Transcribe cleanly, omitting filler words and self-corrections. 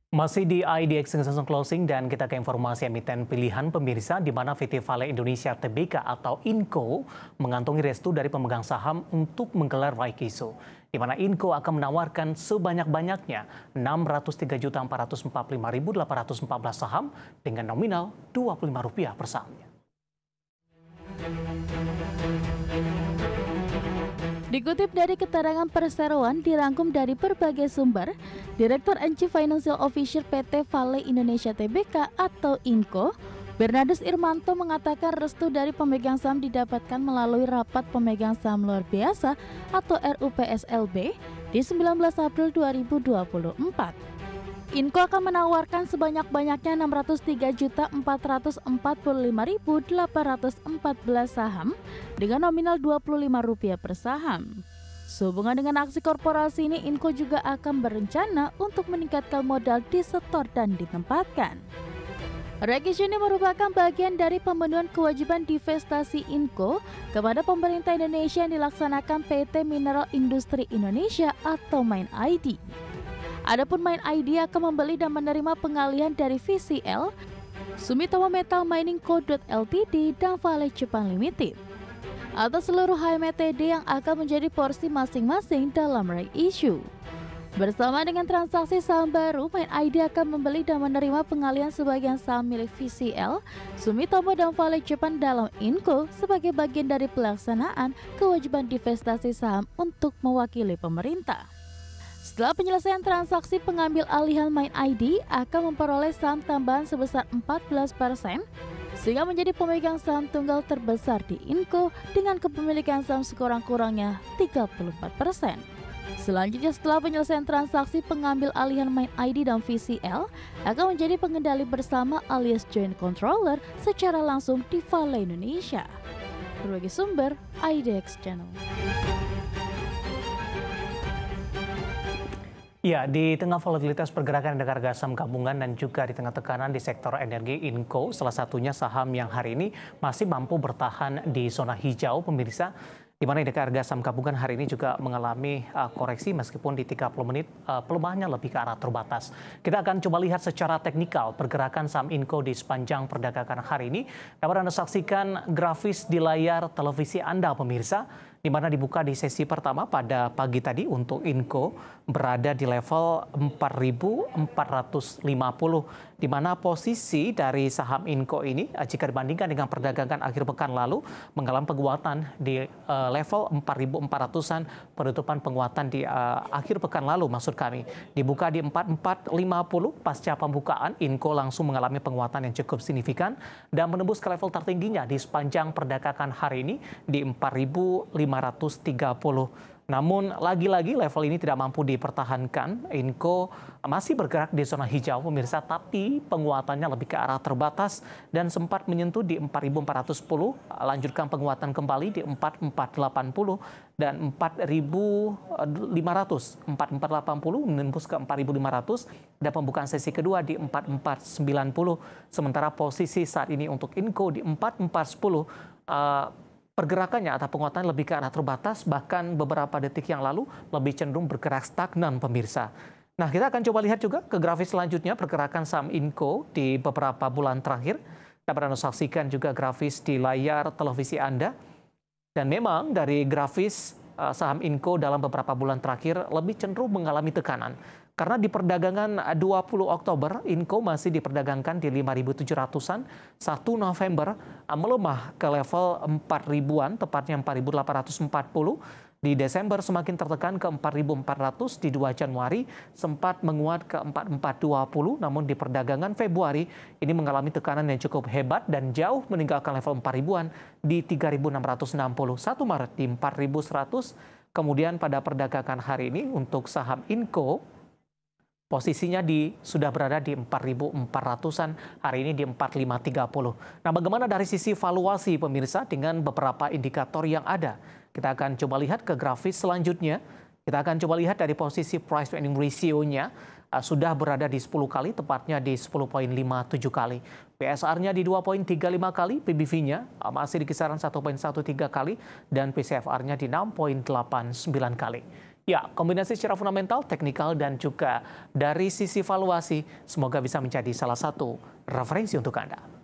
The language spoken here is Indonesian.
Masih di IDX Season Closing dan kita ke informasi emiten pilihan pemirsa di mana VT Vale Indonesia Tbk atau INCO mengantongi restu dari pemegang saham untuk menggelar rights issue. Di mana INCO akan menawarkan sebanyak-banyaknya 603.445.814 saham dengan nominal Rp25 per sahamnya. Dikutip dari keterangan perseroan dirangkum dari berbagai sumber, Direktur and Chief Financial Officer PT Vale Indonesia Tbk atau INCO, Bernardus Irmanto mengatakan restu dari pemegang saham didapatkan melalui rapat pemegang saham luar biasa atau RUPSLB di 19 April 2024. INCO akan menawarkan sebanyak-banyaknya 603.445.814 saham dengan nominal Rp25 per saham. Sehubungan dengan aksi korporasi ini, INCO juga akan berencana untuk meningkatkan modal disetor dan ditempatkan. Rights issue ini merupakan bagian dari pemenuhan kewajiban divestasi INCO kepada pemerintah Indonesia yang dilaksanakan PT Mineral Industri Indonesia atau MIND ID. Adapun MIND ID akan membeli dan menerima pengalihan dari VCL, Sumitomo Metal Mining Co. Ltd. dan Vale Jepang Limited atas seluruh HMTD yang akan menjadi porsi masing-masing dalam rights issue. Bersama dengan transaksi saham baru, MIND ID akan membeli dan menerima pengalihan sebagian saham milik VCL, Sumitomo dan Vale Jepang dalam INCO sebagai bagian dari pelaksanaan kewajiban divestasi saham untuk mewakili pemerintah. Setelah penyelesaian transaksi, pengambil alihan MIND ID akan memperoleh saham tambahan sebesar 14% sehingga menjadi pemegang saham tunggal terbesar di INCO dengan kepemilikan saham sekurang-kurangnya 34%. Selanjutnya, setelah penyelesaian transaksi, pengambil alihan MIND ID dan VCL akan menjadi pengendali bersama alias joint controller secara langsung di Vale Indonesia. Berbagai sumber, IDX Channel. Ya, di tengah volatilitas pergerakan harga saham gabungan dan juga di tengah tekanan di sektor energi, INCO salah satunya saham yang hari ini masih mampu bertahan di zona hijau pemirsa, di mana indeks harga saham gabungan hari ini juga mengalami koreksi meskipun di 30 menit pelemahannya lebih ke arah terbatas. Kita akan coba lihat secara teknikal pergerakan saham INCO di sepanjang perdagangan hari ini. Dapat Anda saksikan grafis di layar televisi Anda pemirsa, di mana dibuka di sesi pertama pada pagi tadi untuk INCO berada di level 4.450, di mana posisi dari saham INCO ini jika dibandingkan dengan perdagangan akhir pekan lalu mengalami penguatan di level 4.400-an, penutupan penguatan di akhir pekan lalu maksud kami. Dibuka di 4.450, pasca pembukaan INCO langsung mengalami penguatan yang cukup signifikan dan menembus ke level tertingginya di sepanjang perdagangan hari ini di 4.530. Namun lagi-lagi level ini tidak mampu dipertahankan. INCO masih bergerak di zona hijau pemirsa, tapi penguatannya lebih ke arah terbatas dan sempat menyentuh di 4.410, lanjutkan penguatan kembali di 4.480 dan 4.500, 4.480 menembus ke 4.500 dan pembukaan sesi kedua di 4.490. Sementara posisi saat ini untuk INCO di 4.410 pergerakannya atau penguatan lebih ke arah terbatas, bahkan beberapa detik yang lalu lebih cenderung bergerak stagnan pemirsa. Nah, kita akan coba lihat juga ke grafis selanjutnya pergerakan saham INCO di beberapa bulan terakhir. Dapat Anda saksikan juga grafis di layar televisi Anda. Dan memang dari grafis saham INCO dalam beberapa bulan terakhir lebih cenderung mengalami tekanan. Karena di perdagangan 20 Oktober, INCO masih diperdagangkan di 5.700-an. 1 November melemah ke level 4.000-an, tepatnya 4.840. Di Desember semakin tertekan ke 4.400, di 2 Januari sempat menguat ke 4.420, namun di perdagangan Februari ini mengalami tekanan yang cukup hebat dan jauh meninggalkan level 4.000-an di 3.660. 1 Maret di 4.100, kemudian pada perdagangan hari ini untuk saham INCO, posisinya sudah berada di 4.400-an, hari ini di 4.530. Nah, bagaimana dari sisi valuasi pemirsa dengan beberapa indikator yang ada? Kita akan coba lihat ke grafis selanjutnya. Kita akan coba lihat dari posisi price to earning ratio-nya sudah berada di 10 kali, tepatnya di 10.57 kali. PSR-nya di 2.35 kali, PBV-nya masih di kisaran 1.13 kali, dan PCFR-nya di 6.89 kali. Ya, kombinasi secara fundamental, teknikal, dan juga dari sisi valuasi, semoga bisa menjadi salah satu referensi untuk Anda.